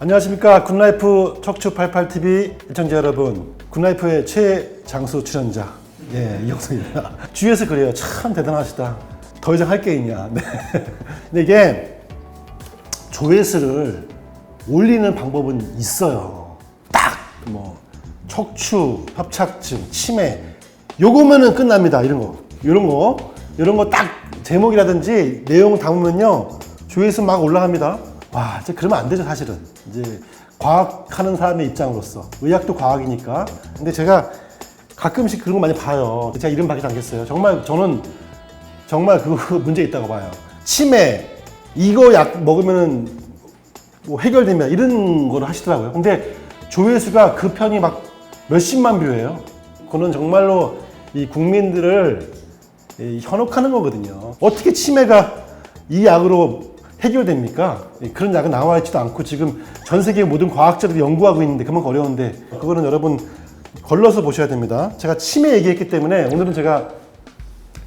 안녕하십니까. 굿라이프 척추88TV 시청자 여러분, 굿라이프의 최장수 출연자 이영석입니다. 주위에서 그래요. 참 대단하시다. 더 이상 할 게 있냐. 네. 근데 이게 조회수를 올리는 방법은 있어요. 딱 뭐 척추, 협착증, 치매 요거면은 끝납니다. 이런 거 딱 제목이라든지 내용 담으면요 조회수 막 올라갑니다. 와, 이제 그러면 안 되죠, 사실은. 이제 과학하는 사람의 입장으로서. 의학도 과학이니까. 근데 제가 가끔씩 그런 거 많이 봐요. 제가 이름 밝히지 않겠어요. 저는 정말 그거 문제 있다고 봐요. 치매, 이거 약 먹으면은 뭐 해결됩니다. 이런 거를 하시더라고요. 근데 조회수가 그 편이 막 몇십만 뷰예요. 그거는 정말로 이 국민들을 현혹하는 거거든요. 어떻게 치매가 이 약으로 해결됩니까? 그런 약은 나와 있지도 않고 지금 전 세계 모든 과학자들이 연구하고 있는데 그만큼 어려운데 그거는 여러분 걸러서 보셔야 됩니다. 제가 치매 얘기했기 때문에 오늘은 제가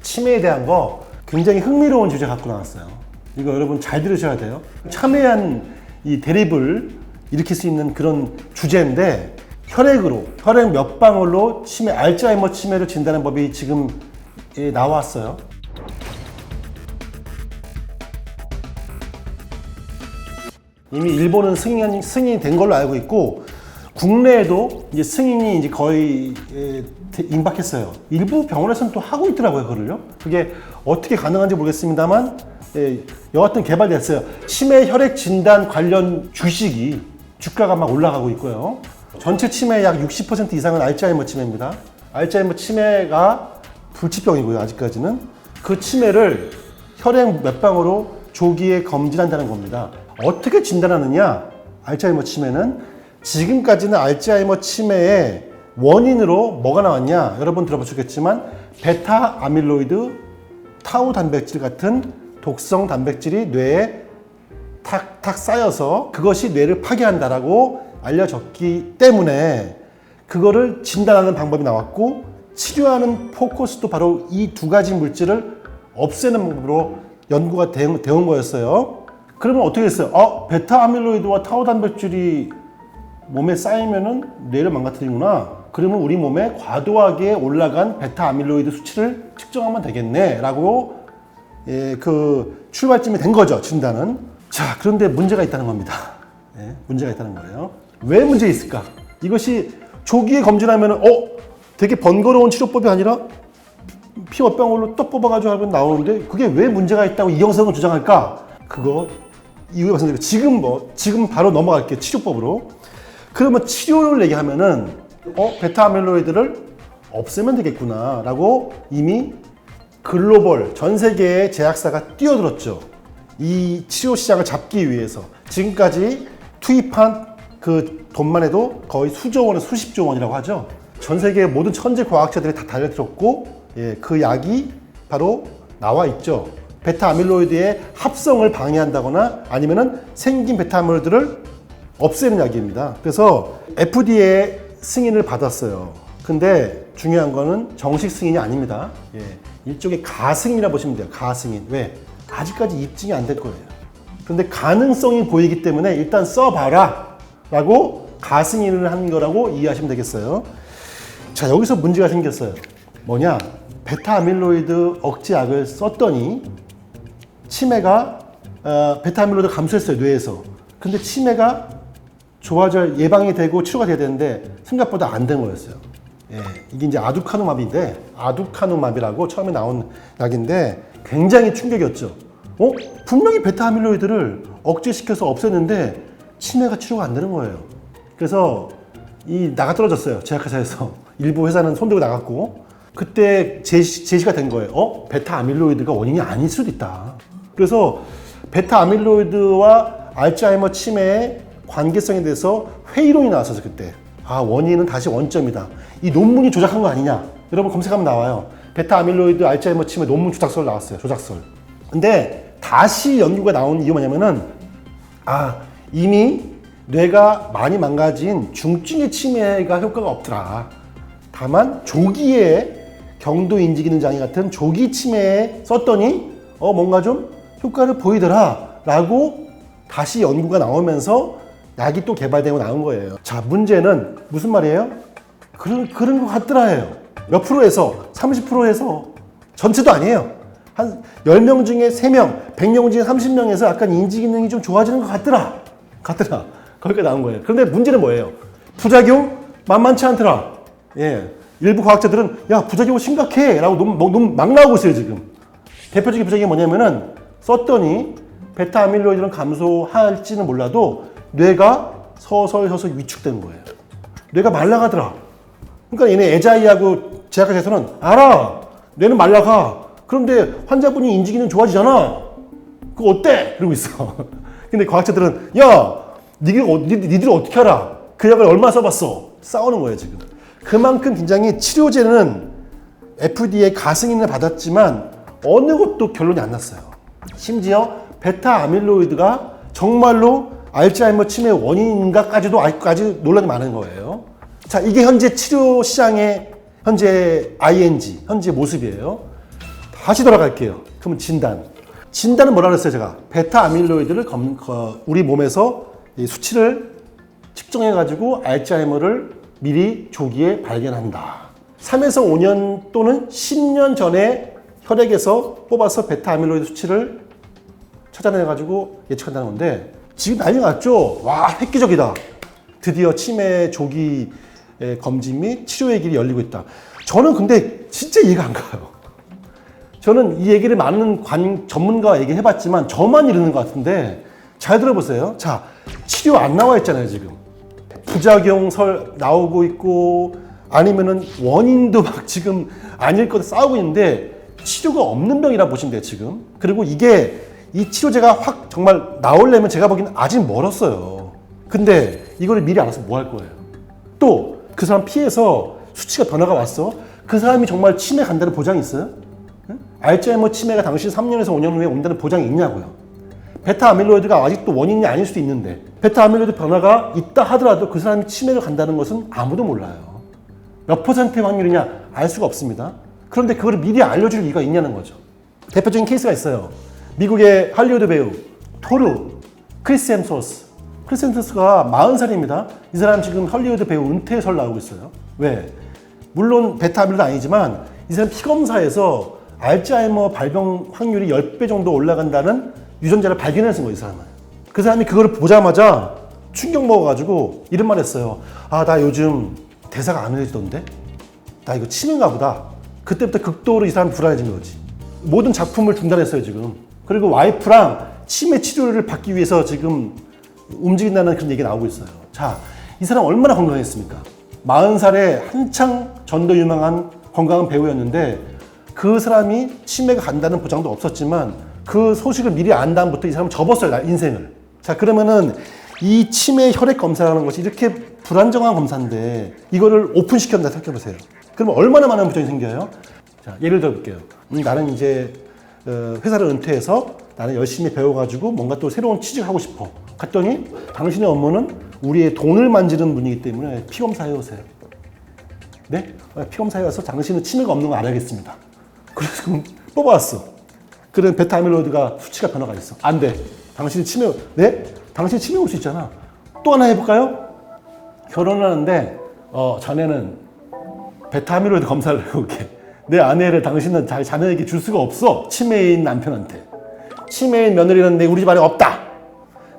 치매에 대한 거 굉장히 흥미로운 주제 갖고 나왔어요. 이거 여러분 잘 들으셔야 돼요. 첨예한 이 대립을 일으킬 수 있는 그런 주제인데 혈액 몇 방울로 치매, 알츠하이머 치매를 진단하는 법이 지금 나왔어요. 이미 일본은 승인이 된 걸로 알고 있고 국내에도 이제 승인이 이제 거의 임박했어요. 일부 병원에서는 또 하고 있더라고요, 그거를요. 그게 어떻게 가능한지 모르겠습니다만 여하튼 개발됐어요. 치매 혈액 진단 관련 주식이 주가가 막 올라가고 있고요. 전체 치매의 약 60% 이상은 알츠하이머 치매입니다. 알츠하이머 치매가 불치병이고요, 아직까지는. 그 치매를 혈액 몇 방으로 조기에 검진한다는 겁니다. 어떻게 진단하느냐? 알츠하이머 치매는 지금까지는 알츠하이머 치매의 원인으로 뭐가 나왔냐? 여러분 들어보셨겠지만 베타 아밀로이드, 타우 단백질 같은 독성 단백질이 뇌에 탁탁 쌓여서 그것이 뇌를 파괴한다라고 알려졌기 때문에 그거를 진단하는 방법이 나왔고 치료하는 포커스도 바로 이 두 가지 물질을 없애는 방법으로 연구가 되온 거였어요. 그러면 어떻게 했어요? 베타 아밀로이드와 타우 단백질이 몸에 쌓이면은 뇌를 망가뜨리구나. 그러면 우리 몸에 과도하게 올라간 베타 아밀로이드 수치를 측정하면 되겠네 라고 그 출발점이 된 거죠, 진단은. 자, 그런데 문제가 있다는 겁니다. 문제가 있다는 거예요. 왜 문제 있을까? 이것이 조기에 검진하면은 되게 번거로운 치료법이 아니라 피 몇 방울로 떡 뽑아가지고 하면 나오는데 그게 왜 문제가 있다고 이영석은 주장할까? 그거 이후에 말씀드리고 지금 바로 넘어갈게요. 치료법으로. 그러면 치료를 얘기하면은 베타 아밀로이드를 없애면 되겠구나 라고 이미 글로벌 전 세계의 제약사가 뛰어들었죠. 이 치료 시장을 잡기 위해서 지금까지 투입한 그 돈만 해도 거의 수조 원에서 수십조 원이라고 하죠. 전 세계의 모든 천재 과학자들이 다 달려들었고 그 약이 바로 나와 있죠. 베타 아밀로이드의 합성을 방해한다거나 아니면은 생긴 베타 아밀로이드를 없애는 약입니다. 그래서 FDA 승인을 받았어요. 근데 중요한 거는 정식 승인이 아닙니다. 일종의 가승인이라 보시면 돼요. 가승인. 왜? 아직까지 입증이 안 될 거예요. 그런데 가능성이 보이기 때문에 일단 써봐라 라고 가승인을 한 거라고 이해하시면 되겠어요. 자, 여기서 문제가 생겼어요. 뭐냐? 베타 아밀로이드 억제약을 썼더니 치매가 베타 아밀로이드 감소했어요, 뇌에서. 근데 치매가 예방이 되고 치료가 돼야 되는데 생각보다 안 된 거였어요. 이게 이제 아두카누맙인데 아두카누맙이라고 처음에 나온 약인데 굉장히 충격이었죠. 분명히 베타 아밀로이드를 억제시켜서 없앴는데 치매가 치료가 안 되는 거예요. 그래서 나가 떨어졌어요. 제약회사에서. 일부 회사는 손들고 나갔고 그때 제시가 된 거예요. 베타 아밀로이드가 원인이 아닐 수도 있다. 그래서 베타 아밀로이드와 알츠하이머 치매의 관계성에 대해서 회의론이 나왔었어요, 그때. 원인은 다시 원점이다. 이 논문이 조작한 거 아니냐? 여러분 검색하면 나와요. 베타 아밀로이드 알츠하이머 치매 논문 조작설 나왔어요, 조작설. 근데 다시 연구가 나온 이유 뭐냐면은 이미 뇌가 많이 망가진 중증의 치매가 효과가 없더라. 다만 조기에 경도 인지 기능 장애 같은 조기 치매에 썼더니 뭔가 좀 효과를 보이더라 라고 다시 연구가 나오면서 약이 또 개발되고 나온 거예요. 자, 문제는 무슨 말이에요? 그런 것 같더라예요. 몇 프로에서 30%에서 전체도 아니에요. 한 10명 중에 3명, 100명 중에 30명에서 약간 인지 기능이 좀 좋아지는 것 같더라. 거기가 나온 거예요. 그런데 문제는 뭐예요? 부작용 만만치 않더라. 예. 일부 과학자들은 야, 부작용 심각해 라고 너무 막 나오고 있어요, 지금. 대표적인 부작용이 뭐냐면은 썼더니 베타 아밀로이드는 감소할지는 몰라도 뇌가 서서히 위축되는 거예요. 뇌가 말라가더라. 그러니까 얘네 애자이하고 제약회사에서는 알아. 뇌는 말라가. 그런데 환자분이 인지기능 좋아지잖아. 그거 어때? 그러고 있어. 근데 과학자들은 야, 니들이 어떻게 알아? 그 약을 얼마 써봤어? 싸우는 거예요, 지금. 그만큼 굉장히 치료제는 FDA 가승인을 받았지만 어느 것도 결론이 안 났어요. 심지어 베타 아밀로이드가 정말로 알츠하이머 치매 원인인가까지도 아직까지 논란이 많은 거예요. 자, 이게 현재 치료 시장의 현재 ING, 현재 모습이에요. 다시 돌아갈게요. 그러면 진단은 뭐라 그랬어요, 제가? 베타 아밀로이드를 우리 몸에서 이 수치를 측정해가지고 알츠하이머를 미리 조기에 발견한다. 3에서 5년 또는 10년 전에 혈액에서 뽑아서 베타 아밀로이드 수치를 찾아내가지고 예측한다는 건데 지금 난리 났죠? 와, 획기적이다. 드디어 치매 조기 검진 및 치료의 길이 열리고 있다. 저는 근데 진짜 이해가 안 가요. 저는 이 얘기를 많은 전문가와 얘기해봤지만 저만 이러는 것 같은데 잘 들어보세요. 자, 치료 안 나와 있잖아요, 지금. 부작용설 나오고 있고 아니면은 원인도 막 지금 아닐 것 싸우고 있는데 치료가 없는 병이라 보시면 돼요, 지금. 그리고 이 치료제가 확 정말 나오려면 제가 보기에는 아직 멀었어요. 근데 이거를 미리 알아서 뭐 할 거예요? 또 그 사람 피해서 수치가 변화가 왔어? 그 사람이 정말 치매 간다는 보장이 있어요? 응? 알츠하이머 치매가 당신 3년에서 5년 후에 온다는 보장이 있냐고요. 베타 아밀로이드가 아직도 원인이 아닐 수도 있는데 베타 아밀로이드 변화가 있다 하더라도 그 사람이 치매를 간다는 것은 아무도 몰라요. 몇 퍼센트의 확률이냐 알 수가 없습니다. 그런데 그걸 미리 알려줄 이유가 있냐는 거죠. 대표적인 케이스가 있어요. 미국의 할리우드 배우 크리스 햄스워스. 크리스 햄스워스가 40살입니다. 이 사람 지금 할리우드 배우 은퇴설 나오고 있어요. 왜? 물론 베타 아밀로이드 아니지만 이 사람 피검사에서 알츠하이머 발병 확률이 10배 정도 올라간다는 유전자를 발견해서 거예요, 이 사람은. 그 사람이 그걸 보자마자 충격 먹어가지고 이런 말 했어요. 아, 나 요즘 대사가 안 흐려지던데? 나 이거 치매인가 보다. 그때부터 극도로 이 사람이 불안해진 거지. 모든 작품을 중단했어요, 지금. 그리고 와이프랑 치매 치료를 받기 위해서 지금 움직인다는 그런 얘기가 나오고 있어요. 자, 이 사람 얼마나 건강했습니까? 40살에 한창 전도 유망한 건강한 배우였는데 그 사람이 치매가 간다는 보장도 없었지만 그 소식을 미리 안 다음부터 이 사람은 접었어요, 인생을. 자, 그러면은 이 치매 혈액 검사라는 것이 이렇게 불안정한 검사인데 이거를 오픈시켰다 생각해보세요. 그러면 얼마나 많은 부작용이 생겨요? 자, 예를 들어 볼게요. 나는 이제 회사를 은퇴해서 나는 열심히 배워가지고 뭔가 또 새로운 취직을 하고 싶어. 갔더니 당신의 업무는 우리의 돈을 만지는 분이기 때문에 피검사해 오세요. 네? 피검사해 와서 당신은 치매가 없는 거 알아야겠습니다. 그래서 그럼 뽑아왔어. 그런 베타 아밀로이드가 수치가 변화가 있어. 안 돼. 당신이 치매, 네? 당신이 치매 올 수 있잖아. 또 하나 해볼까요? 결혼을 하는데, 자네는 베타 아밀로이드 검사를 해볼게. 내 아내를 당신은 자네에게 줄 수가 없어. 치매인 남편한테. 치매인 며느리는 우리 집 안에 없다.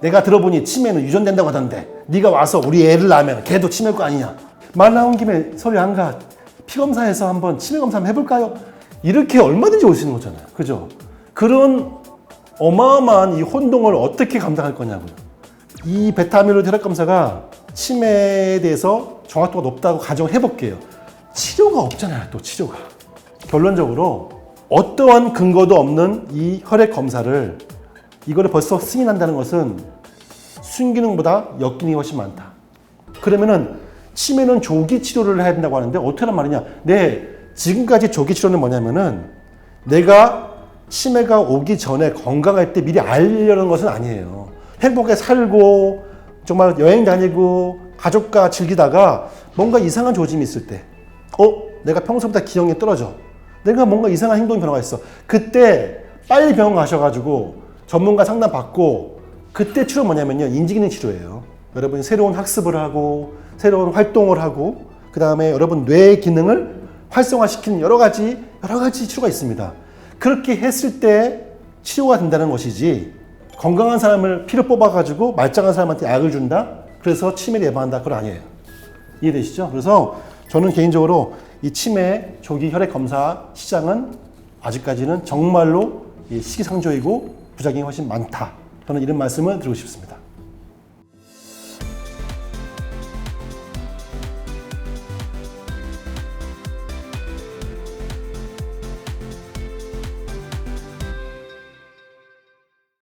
내가 들어보니 치매는 유전된다고 하던데 네가 와서 우리 애를 낳으면 걔도 치매일 거 아니냐. 말 나온 김에 서류 안 가. 피검사에서 한번 치매 검사 한번 해볼까요? 이렇게 얼마든지 올 수 있는 거잖아요. 그죠? 그런 어마어마한 이 혼동을 어떻게 감당할 거냐고요. 이 베타 아밀로이드 혈액 검사가 치매에 대해서 정확도가 높다고 가정해볼게요. 치료가 없잖아요, 또 치료가. 결론적으로 어떠한 근거도 없는 이 혈액 검사를 이거를 벌써 승인한다는 것은 순기능보다 역기능이 훨씬 많다. 그러면은 치매는 조기 치료를 해야 된다고 하는데 어떻게 하란 말이냐. 네, 지금까지 조기 치료는 뭐냐면은 내가 치매가 오기 전에 건강할 때 미리 알려는 것은 아니에요. 행복하게 살고 정말 여행 다니고 가족과 즐기다가 뭔가 이상한 조짐이 있을 때 내가 평소보다 기억이 떨어져. 내가 뭔가 이상한 행동 변화가 있어. 그때 빨리 병원 가셔가지고 전문가 상담 받고 그때 치료 뭐냐면요. 인지기능 치료예요. 여러분이 새로운 학습을 하고 새로운 활동을 하고 그 다음에 여러분 뇌의 기능을 활성화시키는 여러 가지 치료가 있습니다. 그렇게 했을 때 치료가 된다는 것이지 건강한 사람을 피를 뽑아가지고 말짱한 사람한테 약을 준다? 그래서 치매를 예방한다? 그건 아니에요. 이해되시죠? 그래서 저는 개인적으로 이 치매 조기 혈액 검사 시장은 아직까지는 정말로 시기상조이고 부작용이 훨씬 많다. 저는 이런 말씀을 드리고 싶습니다.